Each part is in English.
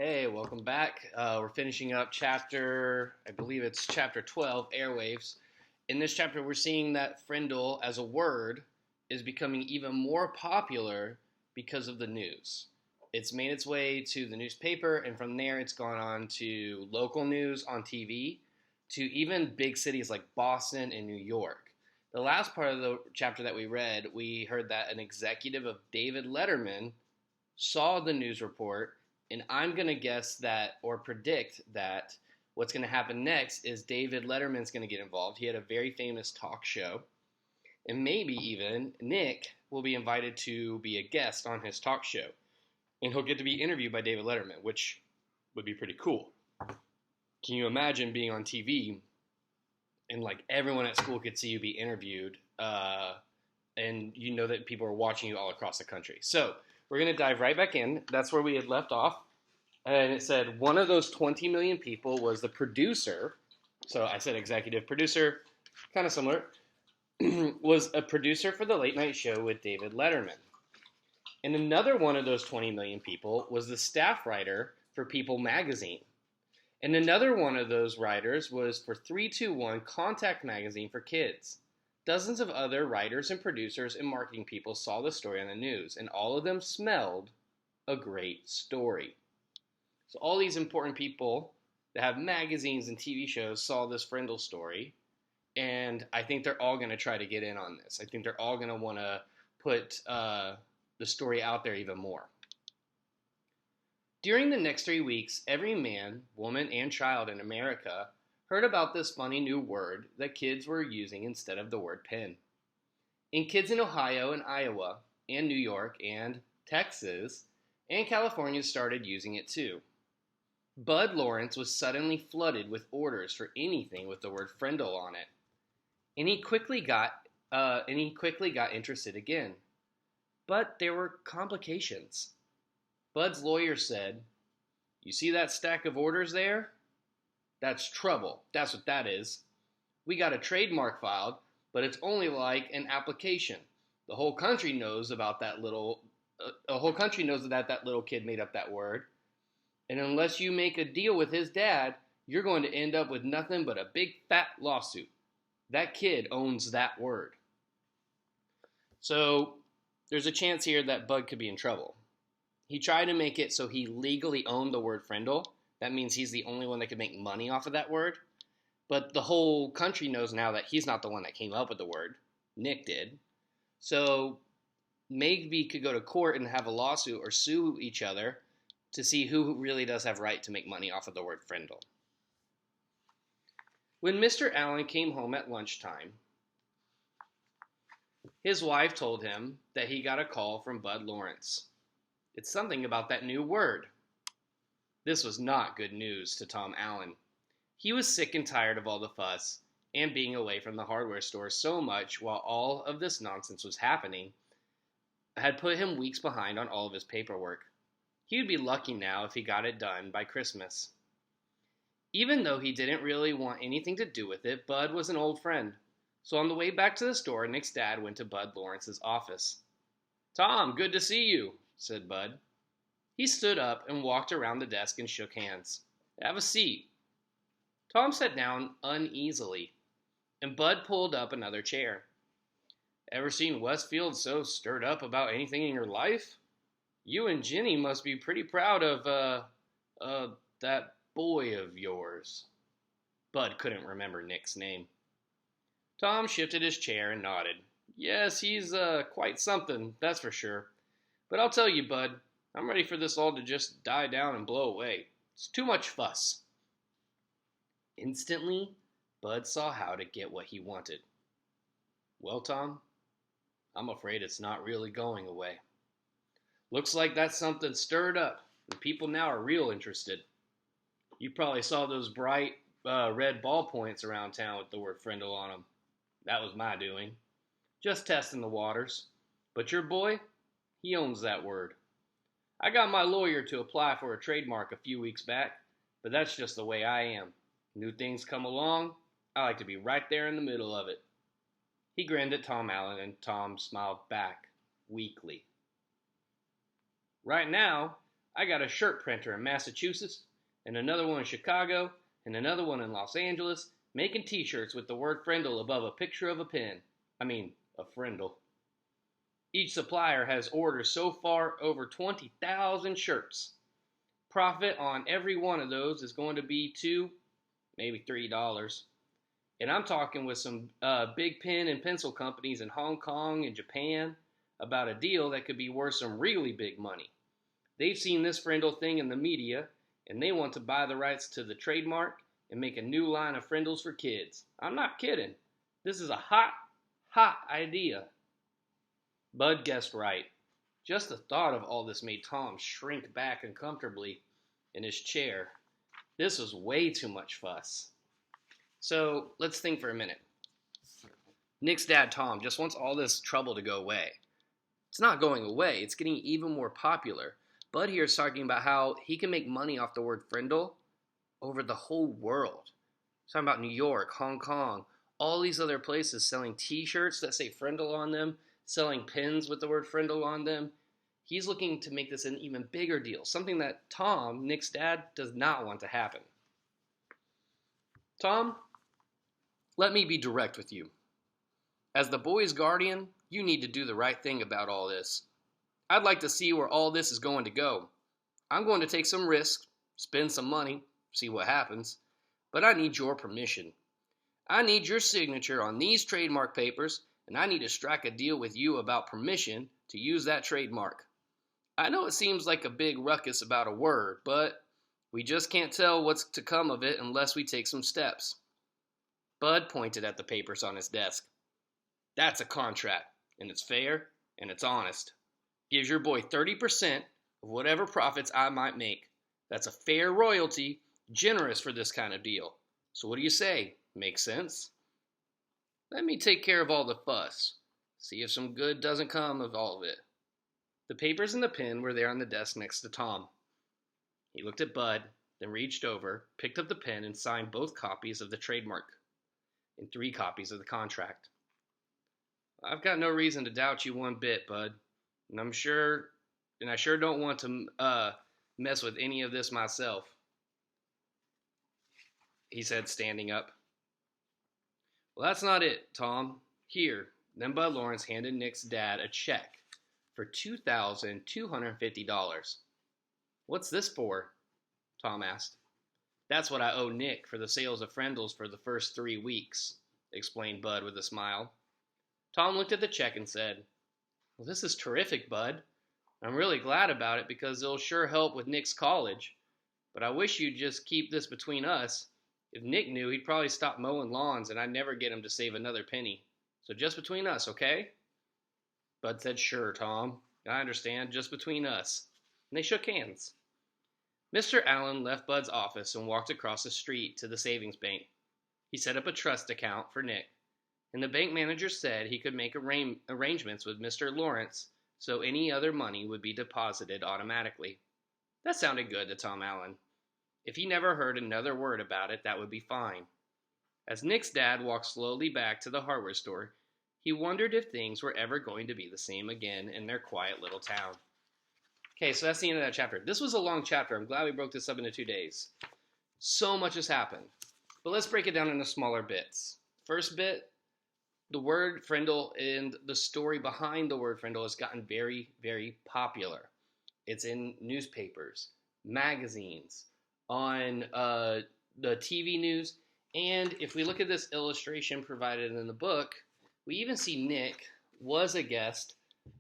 Hey, welcome back. We're finishing up I believe it's chapter 12, Airwaves. In this chapter, we're seeing that frindle as a word is becoming even more popular because of the news. It's made its way to the newspaper, and from there, it's gone on to local news on TV, to even big cities like Boston and New York. The last part of the chapter that we read, we heard that an executive of David Letterman saw the news report, and I'm going to guess that or predict that what's going to happen next is David Letterman's going to get involved. He had a very famous talk show, and maybe even Nick will be invited to be a guest on his talk show, and he'll get to be interviewed by David Letterman, which would be pretty cool. Can you imagine being on TV and like everyone at school could see you be interviewed, and you know that people are watching you all across the country? So we're going to dive right back in. That's where we had left off. And it said one of those 20 million people was the producer. So I said executive producer, kind of similar, was a producer for the late night show with David Letterman. And another one of those 20 million people was the staff writer for People magazine. And another one of those writers was for 321 Contact magazine for kids. Dozens of other writers and producers and marketing people saw the story on the news, and all of them smelled a great story. So all these important people that have magazines and TV shows saw this Frindle story, and I think they're all going to try to get in on this. I think they're all going to want to put the story out there even more. During the next 3 weeks, every man, woman, and child in America heard about this funny new word that kids were using instead of the word pen. And kids in Ohio and Iowa and New York and Texas and California started using it too. Bud Lawrence was suddenly flooded with orders for anything with the word frindle on it. And he quickly got interested again. But there were complications. Bud's lawyer said, "You see that stack of orders there? That's trouble. That's what that is. We got a trademark filed, but it's only like an application. The whole country knows about that little. The whole country knows that little kid made up that word. And unless you make a deal with his dad, you're going to end up with nothing but a big fat lawsuit. That kid owns that word." So there's a chance here that Bud could be in trouble. He tried to make it so he legally owned the word frindle. That means he's the only one that could make money off of that word. But the whole country knows now that he's not the one that came up with the word. Nick did. So maybe could go to court and have a lawsuit or sue each other to see who really does have right to make money off of the word frindle. When Mr. Allen came home at lunchtime, his wife told him that he got a call from Bud Lawrence. It's something about that new word. This was not good news to Tom Allen. He was sick and tired of all the fuss and being away from the hardware store so much while all of this nonsense was happening had put him weeks behind on all of his paperwork. He would be lucky now if he got it done by Christmas. Even though he didn't really want anything to do with it, Bud was an old friend. So on the way back to the store, Nick's dad went to Bud Lawrence's office. "Tom, good to see you," said Bud. He stood up and walked around the desk and shook hands. "Have a seat." Tom sat down uneasily, and Bud pulled up another chair. "Ever seen Westfield so stirred up about anything in your life? You and Jenny must be pretty proud of that boy of yours." Bud couldn't remember Nick's name. Tom shifted his chair and nodded. "Yes, he's quite something, that's for sure. But I'll tell you, Bud, I'm ready for this all to just die down and blow away. It's too much fuss." Instantly, Bud saw how to get what he wanted. "Well, Tom, I'm afraid it's not really going away. Looks like that's something stirred up, and people now are real interested. You probably saw those bright red ballpoints around town with the word frindle on them. That was my doing. Just testing the waters. But your boy, he owns that word. I got my lawyer to apply for a trademark a few weeks back, but that's just the way I am. New things come along, I like to be right there in the middle of it." He grinned at Tom Allen, and Tom smiled back, weakly. "Right now, I got a shirt printer in Massachusetts, and another one in Chicago, and another one in Los Angeles, making t-shirts with the word Frindle above a picture of a pin. I mean, a Frindle. Each supplier has ordered so far over 20,000 shirts. Profit on every one of those is going to be $2, maybe $3. And I'm talking with some big pen and pencil companies in Hong Kong and Japan about a deal that could be worth some really big money. They've seen this Frindle thing in the media, and they want to buy the rights to the trademark and make a new line of Frindles for kids. I'm not kidding. This is a hot, hot idea. Bud guessed right. Just the thought of all this made Tom shrink back uncomfortably in his chair. This was way too much fuss. So let's think for a minute. Nick's dad, Tom, just wants all this trouble to go away. It's not going away. It's getting even more popular. Bud here is talking about how he can make money off the word Frindle over the whole world. He's talking about New York, Hong Kong, all these other places selling t-shirts that say Frindle on them, selling pins with the word Frindle on them. He's looking to make this an even bigger deal, something that Tom, Nick's dad, does not want to happen. Tom, let me be direct with you. As the boy's guardian, you need to do the right thing about all this. I'd like to see where all this is going to go. I'm going to take some risks, spend some money, see what happens, but I need your permission. I need your signature on these trademark papers, and I need to strike a deal with you about permission to use that trademark. I know it seems like a big ruckus about a word, but we just can't tell what's to come of it unless we take some steps. Bud pointed at the papers on his desk. That's a contract, and it's fair, and it's honest. Gives your boy 30% of whatever profits I might make. That's a fair royalty, generous for this kind of deal. So what do you say? Makes sense? Let me take care of all the fuss. See if some good doesn't come of all of it. The papers and the pen were there on the desk next to Tom. He looked at Bud, then reached over, picked up the pen, and signed both copies of the trademark and 3 copies of the contract. I've got no reason to doubt you one bit, Bud. And I sure don't want to mess with any of this myself, he said, standing up. Well, that's not it, Tom. Here. Then Bud Lawrence handed Nick's dad a check for $2,250. What's this for? Tom asked. That's what I owe Nick for the sales of Frindles for the first 3 weeks, explained Bud with a smile. Tom looked at the check and said, Well, this is terrific, Bud. I'm really glad about it because it'll sure help with Nick's college. But I wish you'd just keep this between us. If Nick knew, he'd probably stop mowing lawns and I'd never get him to save another penny. So just between us, okay? Bud said, Sure, Tom. I understand, just between us. And they shook hands. Mr. Allen left Bud's office and walked across the street to the savings bank. He set up a trust account for Nick, and the bank manager said he could make arrangements with Mr. Lawrence so any other money would be deposited automatically. That sounded good to Tom Allen. If he never heard another word about it, that would be fine. As Nick's dad walked slowly back to the hardware store, he wondered if things were ever going to be the same again in their quiet little town. Okay, so that's the end of that chapter. This was a long chapter. I'm glad we broke this up into 2 days. So much has happened. But let's break it down into smaller bits. First bit, the word Frindle and the story behind the word Frindle has gotten very, very popular. It's in newspapers, magazines, on the TV news, and if we look at this illustration provided in the book, we even see Nick was a guest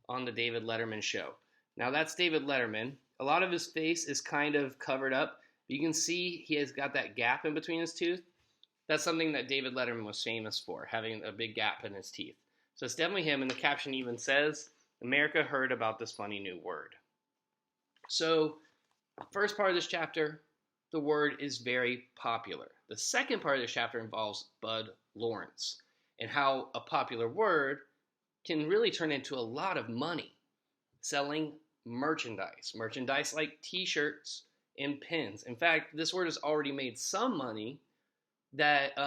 on the David Letterman show. Now that's David Letterman. A lot of his face is kind of covered up. You can see he has got that gap in between his teeth. That's something that David Letterman was famous for, having a big gap in his teeth. So it's definitely him, and the caption even says, America heard about this funny new word. So, first part of this chapter, the word is very popular. The second part of this chapter involves Bud Lawrence and how a popular word can really turn into a lot of money selling merchandise. Merchandise like t-shirts and pins. In fact, this word has already made some money that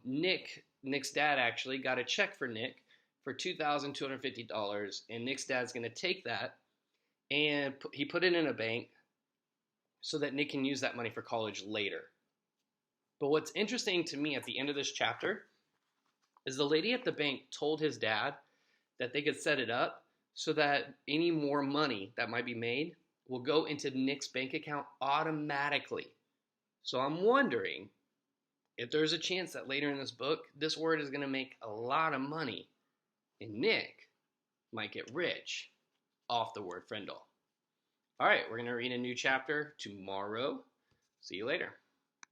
Nick's dad actually got a check for Nick for $2,250, and Nick's dad's going to take that and he put it in a bank so that Nick can use that money for college later. But what's interesting to me at the end of this chapter is the lady at the bank told his dad that they could set it up so that any more money that might be made will go into Nick's bank account automatically. So I'm wondering if there's a chance that later in this book, this word is going to make a lot of money, and Nick might get rich off the word friendle. All right, we're going to read a new chapter tomorrow. See you later.